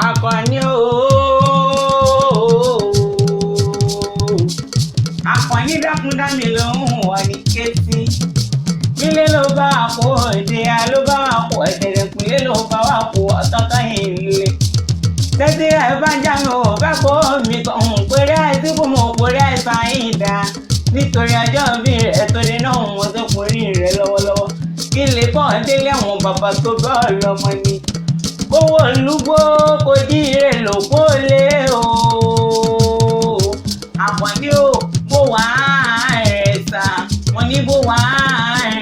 Akọni ooo, Akọni dákun dá mi lóhùn wọ́n ní kétí. Nílé ló bá wà kó òde ló bá wà kó ẹ̀dẹ̀dẹ̀kùnlé ló bá wà kó ọ̀tọ̀ọ̀tọ̀ ìlé. Tẹ́tí ẹ̀ bá já mi ò bá kó mi kàn péré àìsí kò mọ̀ péré àìsàn ìdá. Nítorí ọjọ́ bí rẹ̀ tó dé náà mo tó forí rẹ̀ lọ́wọ́lọ́wọ́. Kí lè kọ́ délé àwọn bàbá tó bá ọlọ́mọ ni. Kówó olúgbó kò dí ire lò kó lé o. Akọni o bó wà rẹ̀ sà, mo ní bó wà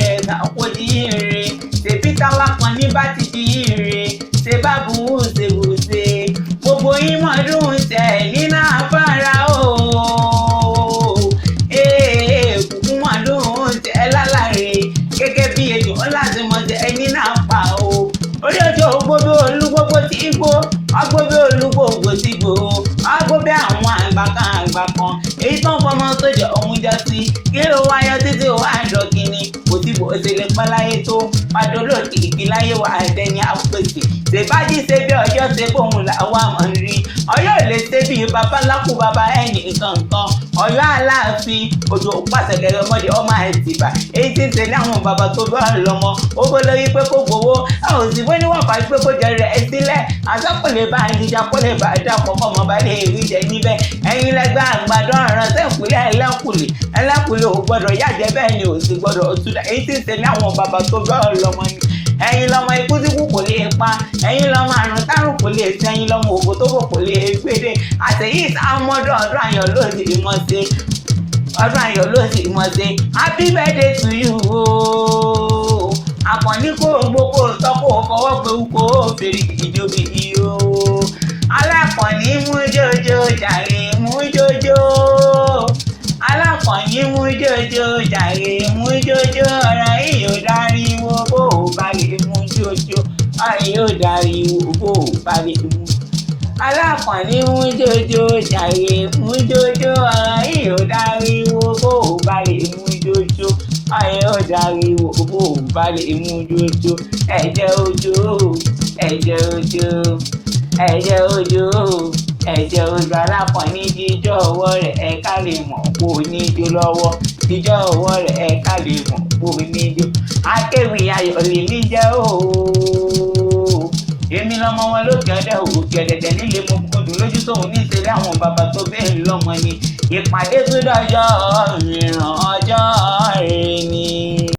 rẹ̀ sà kò dí ire. Ṣèbí tálákọni bá ti di ire, ṣe bá bùṣebùṣe. Gbogbo yín mọ̀ dùn tẹ̀ nínú afárá o. Kùkú mọ̀ dùn tẹ̀ lálàrí. Gẹ́gẹ́ bí ejò láti mọ̀ tẹ̀ nínú apá o. Orí ọjọ́ gbogbo olúgbogbo tí gbó, agbóbí olúgbogbo tí gbó, agbóbí àwọn àgbà kan. Èyí tó ń fọmọ sójà òun jọ sí, kí ló wáyọ títí wá àjọkìnní. Kò tí bò ṣe lè pẹ́ láyé tó, padà olóòtú ìkí láyé wà ẹ̀dẹ́ni àpèsè. Ṣèbájí ṣe bí ọjọ́ ṣe bóun làwọn àmọ́ rí. Ọ̀yọ́ lè ṣe bí babaláku baba ẹnì kankan. Ọ̀yọ́ Aláàfin òjò pàṣẹ lẹ́rọ̀mọdé ọmọ Ẹ̀tìbà. Èyí tí ń ṣe ní àwọn bàbá tó bá lọ́mọ. Ó bó lórí pé kó gbowó. A ò sì bó níwọ̀n fà pé kó jẹrẹ ẹ sílẹ̀. Àṣà kò lè bá ìdíjà kó lè bá dàpọ̀ fọmọ bá lè rí jẹ níbẹ̀. Ẹ̀yin lẹ́gbẹ́ àgbàdo ọ̀ràn sẹ́kùlẹ̀ ẹlẹ́kùlẹ̀. Ẹlẹ́kùlẹ̀ ò gbọ́dọ̀ yàjẹ́ bẹ́ẹ̀ ni ò sì gbọ́dọ̀ òtúdà. Èyí tí ń ṣe ní àwọn bàbá tó bá lọ́mọ ni. Ẹ̀yin lọmọ ikú tí kú kò lè pa, ẹ̀yin lọmọ àrùn tárùn kò lè tẹ, ẹ̀yin lọmọ ògo tó kò lè gbédè. Àtẹ̀yí ìsámọ́dọ̀ ọdún ayọ̀ ló sì mọ̀ ṣe, ọdún ayọ̀ ló sì mọ̀ ṣe. Happy birthday to you ooo. Akọni kò gbogbo tọ́kọ̀ fọwọ́ pé kò fèrè ìjọba iyo. Alákọ̀ni mú jòjò jàre mú jòjò. Alákọ̀ni mú jòjò jàre mú jòjò. Ọ̀rọ̀ yìí ò dáríwó bó o bá lè mú jòjò. Ọ̀rọ̀ yìí ò dáríwó bó o bá lè mú. Alákọ̀ni mú jòjò jàre mú jòjò. Ọ̀rọ̀ yìí ò dáríwó bó o bá lè mú jòjò. Ọ̀rọ̀ yìí ò dáríwó bó o bá lè mú jòjò. Ẹ̀jẹ̀ òjò, ẹ̀jẹ̀ òjò, ẹ̀jẹ̀ òjò, ẹ̀jẹ̀ òjò. Alákọ̀ni jíjọ́ ọwọ́ rẹ̀ ẹ ká lè mọ̀ kó níjó lọ́wọ́. Jíjọ́ ọwọ́ rẹ̀ ẹ ká lè mọ̀ kó níjó. Akéwì ayọ̀ lè ní jẹ́ ooo. Èmi lọmọ wọn lókè ọdẹ òkè ọ̀dẹ̀dẹ̀ nílé mo gbọdọ̀ lójú tóun ní ìṣẹ̀lẹ̀ àwọn bàbá tó bẹ́ẹ̀ lọ́mọ ni. Ìpàdé tó dọjọ́ mìíràn ọjọ́ rẹ̀ ni.